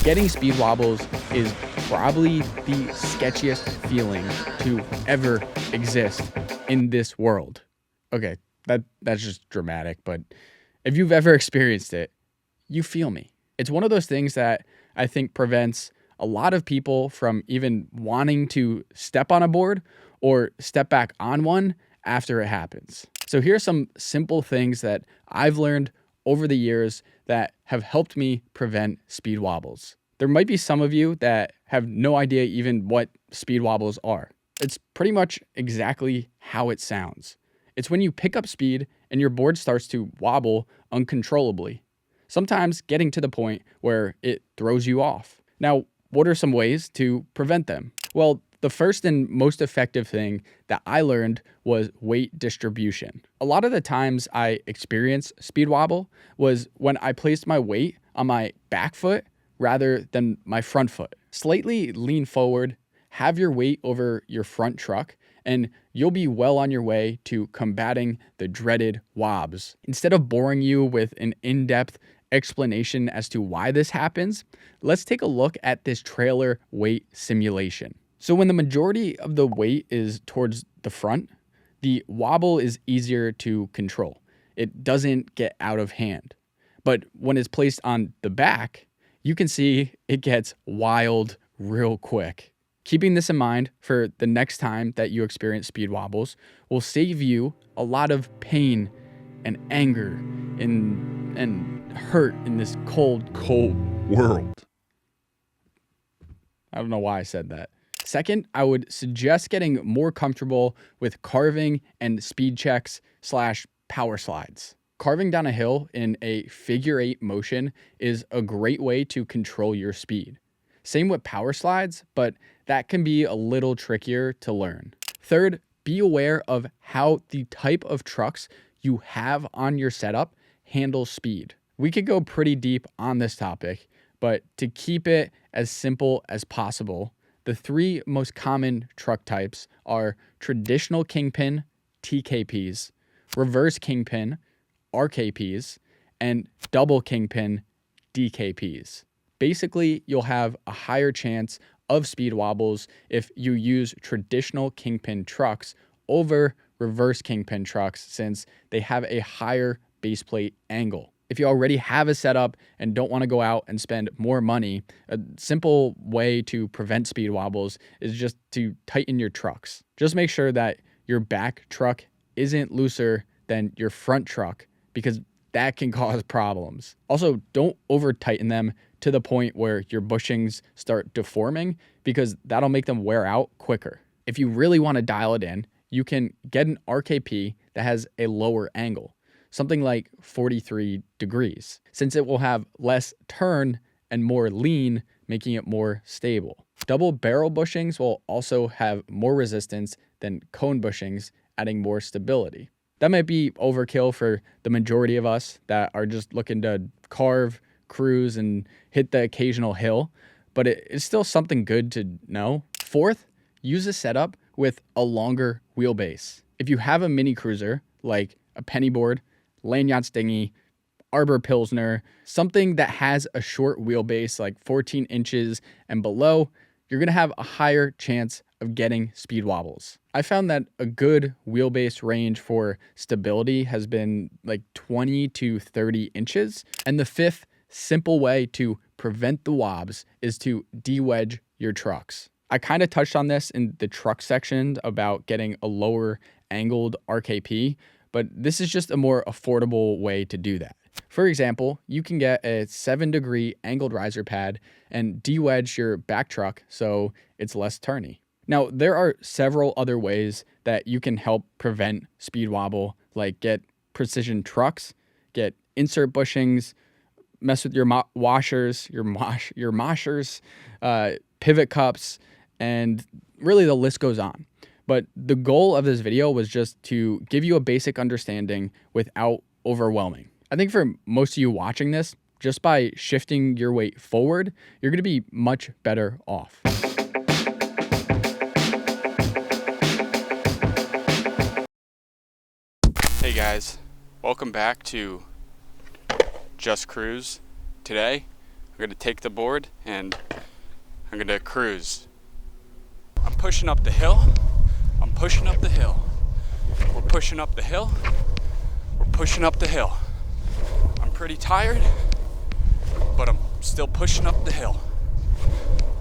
Getting speed wobbles is probably the sketchiest feeling to ever exist in this world. Okay, that's just dramatic, but if you've ever experienced it, you feel me. It's one of those things that I think prevents a lot of people from even wanting to step on a board or step back on one after it happens. So here's some simple things that I've learned over the years that have helped me prevent speed wobbles. There might be some of you that have no idea even what speed wobbles are. It's pretty much exactly how it sounds. It's when you pick up speed and your board starts to wobble uncontrollably, sometimes getting to the point where it throws you off. Now, what are some ways to prevent them? Well, the first and most effective thing that I learned was weight distribution. A lot of the times I experienced speed wobble was when I placed my weight on my back foot rather than my front foot. Slightly lean forward, have your weight over your front truck, and you'll be well on your way to combating the dreaded wobs. Instead of boring you with an in-depth explanation as to why this happens, let's take a look at this trailer weight simulation. So when the majority of the weight is towards the front, the wobble is easier to control. It doesn't get out of hand. But when it's placed on the back, you can see it gets wild real quick. Keeping this in mind for the next time that you experience speed wobbles will save you a lot of pain and anger and hurt in this cold world. I don't know why I said that. Second, I would suggest getting more comfortable with carving and speed checks / power slides. Carving down a hill in a figure 8 motion is a great way to control your speed. Same with power slides, but that can be a little trickier to learn. Third, be aware of how the type of trucks you have on your setup handle speed. We could go pretty deep on this topic, but to keep it as simple as possible, the 3 most common truck types are traditional kingpin, TKPs, reverse kingpin, RKPs, and double kingpin, DKPs. Basically, you'll have a higher chance of speed wobbles if you use traditional kingpin trucks over reverse kingpin trucks since they have a higher base plate angle. If you already have a setup and don't want to go out and spend more money, a simple way to prevent speed wobbles is just to tighten your trucks. Just make sure that your back truck isn't looser than your front truck because that can cause problems. Also, don't over tighten them to the point where your bushings start deforming because that'll make them wear out quicker. If you really want to dial it in, you can get an RKP that has a lower angle, something like 43 degrees, since it will have less turn and more lean, making it more stable. Double barrel bushings will also have more resistance than cone bushings, adding more stability. That might be overkill for the majority of us that are just looking to carve, cruise, and hit the occasional hill, but it's still something good to know. Fourth, use a setup with a longer wheelbase. If you have a mini cruiser, like a penny board, lane yacht dinghy, Arbor Pilsner, something that has a short wheelbase like 14 inches and below, you're gonna have a higher chance of getting speed wobbles. I found that a good wheelbase range for stability has been like 20 to 30 inches. And the fifth simple way to prevent the wobs is to de-wedge your trucks. I kind of touched on this in the truck section about getting a lower angled RKP, but this is just a more affordable way to do that. For example, you can get a 7-degree angled riser pad and de-wedge your back truck so it's less turny. Now, there are several other ways that you can help prevent speed wobble, like get precision trucks, get insert bushings, mess with your washers, your moshers, pivot cups, and really the list goes on. But the goal of this video was just to give you a basic understanding without overwhelming. I think for most of you watching this, just by shifting your weight forward, you're going to be much better off. Hey guys, welcome back to Just Cruise. Today, I'm gonna take the board and I'm gonna cruise. I'm pushing up the hill. I'm pushing up the hill. We're pushing up the hill. We're pushing up the hill. I'm pretty tired, but I'm still pushing up the hill.